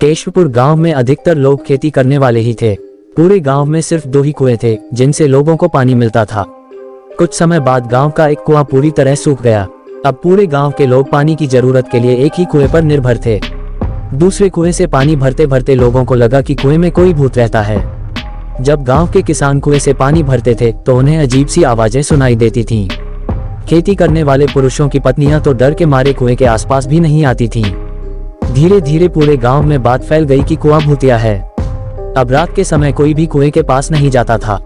केशवपुर गांव में अधिकतर लोग खेती करने वाले ही थे। पूरे गांव में सिर्फ 2 ही कुएं थे जिनसे लोगों को पानी मिलता था। कुछ समय बाद गांव का एक कुआं पूरी तरह सूख गया। अब पूरे गांव के लोग पानी की जरूरत के लिए एक ही कुएं पर निर्भर थे। दूसरे कुएं से पानी भरते भरते लोगों को लगा कि कुएं में कोई भूत रहता है। जब गांव के किसान कुएं से पानी भरते थे तो उन्हें अजीब सी आवाजें सुनाई देती थीं। खेती करने वाले पुरुषों की पत्नियां तो डर के मारे कुएं के आसपास भी नहीं आती थीं। धीरे धीरे पूरे गांव में बात फैल गई कि कुआं भूतिया है। अब रात के समय कोई भी कुएं के पास नहीं जाता था।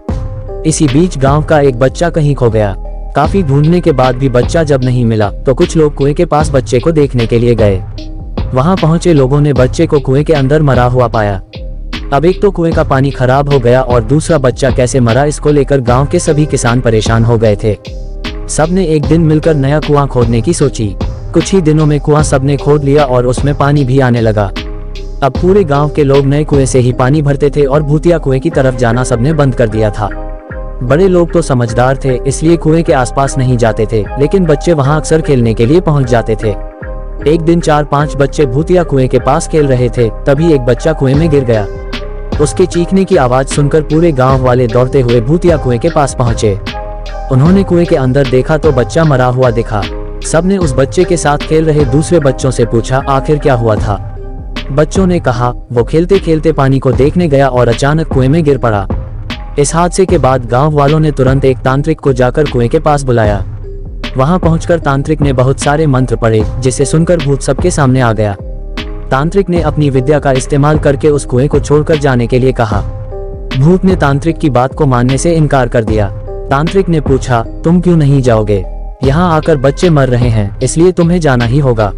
इसी बीच गांव का एक बच्चा कहीं खो गया। काफी ढूंढने के बाद भी बच्चा जब नहीं मिला तो कुछ लोग कुएं के पास बच्चे को देखने के लिए गए। वहां पहुंचे लोगों ने बच्चे को कुएं के अंदर मरा हुआ पाया। अब एक तो कुएं का पानी खराब हो गया और दूसरा बच्चा कैसे मरा इसको लेकर गांव के सभी किसान परेशान हो गए थे। सबने एक दिन मिलकर नया कुआं खोदने की सोची। कुछ ही दिनों में कुआं सबने खोद लिया और उसमें पानी भी आने लगा। अब पूरे गांव के लोग नए कुएं से ही पानी भरते थे और भूतिया कुएं की तरफ जाना सबने बंद कर दिया था। बड़े लोग तो समझदार थे इसलिए कुएं के आसपास नहीं जाते थे, लेकिन बच्चे वहां अक्सर खेलने के लिए पहुंच जाते थे। एक दिन 4-5 बच्चे भूतिया कुएं के पास खेल रहे थे, तभी एक बच्चा कुएं में गिर गया। उसके चीखने की आवाज सुनकर पूरे गांव वाले दौड़ते हुए भूतिया कुएं के पास पहुंचे। उन्होंने कुएं के अंदर देखा तो बच्चा मरा हुआ दिखा। सबने उस बच्चे के साथ खेल रहे दूसरे बच्चों से पूछा आखिर क्या हुआ था। बच्चों ने कहा वो खेलते खेलते पानी को देखने गया और अचानक कुएं में गिर पड़ा। इस हादसे के बाद गांव वालों ने तुरंत एक तांत्रिक को जाकर कुएं के पास बुलाया। वहां पहुंचकर तांत्रिक ने बहुत सारे मंत्र पढ़े, जिसे सुनकर भूत सबके सामने आ गया। तांत्रिक ने अपनी विद्या का इस्तेमाल करके उस कुएं को छोड़कर जाने के लिए कहा। भूत ने तांत्रिक की बात को मानने से इनकार कर दिया। तांत्रिक ने पूछा तुम क्यों नहीं जाओगे, यहाँ आकर बच्चे मर रहे हैं इसलिए तुम्हें जाना ही होगा।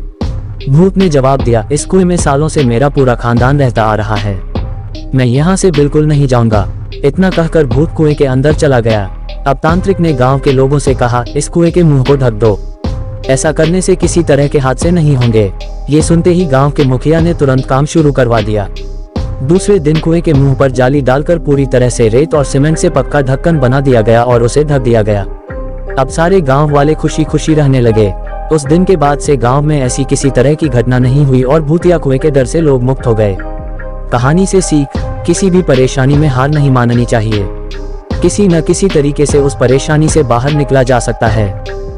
भूत ने जवाब दिया इस कुएं में सालों से मेरा पूरा खानदान रहता आ रहा है, मैं यहाँ से बिल्कुल नहीं जाऊंगा। इतना कहकर भूत कुएं के अंदर चला गया। अब तांत्रिक ने गांव के लोगों से कहा इस कुएं के मुंह को ढक दो, ऐसा करने से किसी तरह के हादसे नहीं होंगे। ये सुनते ही गांव के मुखिया ने तुरंत काम शुरू करवा दिया। दूसरे दिन कुएं के मुंह पर जाली डालकर पूरी तरह से रेत और सीमेंट से पक्का ढक्कन बना दिया गया और उसे ढक दिया गया। अब सारे गांव वाले खुशी खुशी रहने लगे। उस दिन के बाद से गांव में ऐसी किसी तरह की घटना नहीं हुई और भूतिया कुएं के डर से लोग मुक्त हो गए। कहानी से सीख, किसी भी परेशानी में हार नहीं माननी चाहिए। किसी न किसी तरीके से उस परेशानी से बाहर निकला जा सकता है।